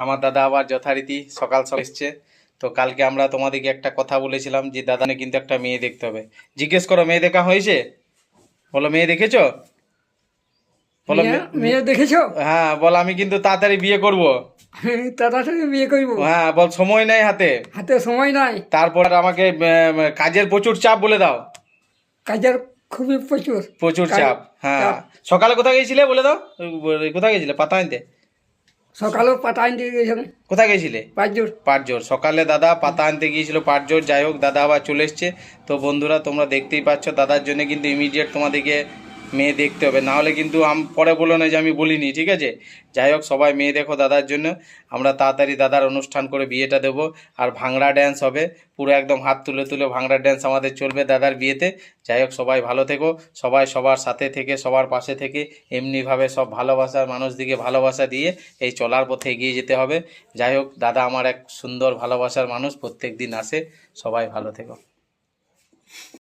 আমার দাদা আবার যথারীতি সকাল সকাল এসছে। তো কালকে আমরা তোমাদেরকে একটা কথা বলেছিলাম যে দাদানে কিন্তু একটা মেয়ে দেখতে হবে। জিজ্ঞেস করো, মেয়ে দেখা হয়েছে? বলো, মেয়ে দেখেছো? বলো মেয়ে মেয়ে দেখেছো? হ্যাঁ বল, আমি কিন্তু তাড়াতাড়ি বিয়ে করব। তাড়াতাড়ি বিয়ে করবো? হ্যাঁ বল, সময় নেই হাতে। হাতে সময় নাই। তারপর আমাকে কাজের প্রচুর চাপ বলে দাও। কাজের খুবই প্রচুর। প্রচুর চাপ, হ্যাঁ। চাপ। সকালে কোথায় গেছিলে বলে দাও। কোথায় গেছিলে পাতা আনতে? সকালেও পাতা আনতে গেছিলাম। কোথায় গেছিলে? পাঁচজোর। পাটজোর। সকালে দাদা পাতা আনতে গিয়েছিল পাটজোর। যাই হোক, দাদা আবার চলে এসছে। তো বন্ধুরা, তোমরা দেখতেই পাচ্ছ দাদার জন্য কিন্তু ইমিডিয়েট তোমাদেরকে মেয়ে দেখতে হবে, না হলে কিন্তু পরে বলো না যে আমি বলিনি, ঠিক আছে? যাই হোক, সবাই মেয়ে দেখো দাদার জন্য। আমরা তাড়াতাড়ি দাদার অনুষ্ঠান করে বিয়েটা দেবো। আর ভাংড়া ড্যান্স হবে, পুরো একদম হাত তুলে তুলে ভাংড়া ড্যান্স আমাদের চলবে দাদার বিয়েতে। যাই হোক, সবাই ভালো থেকো। সবাই সবার সাথে থেকে, সবার পাশে থেকে এমনিভাবে সব ভালোবাসার মানুষদিকে ভালোবাসা দিয়ে এই চলার পথে এগিয়ে যেতে হবে। যাই হোক, দাদা আমার এক সুন্দর ভালোবাসার মানুষ, প্রত্যেক দিন আসে। সবাই ভালো থেকো।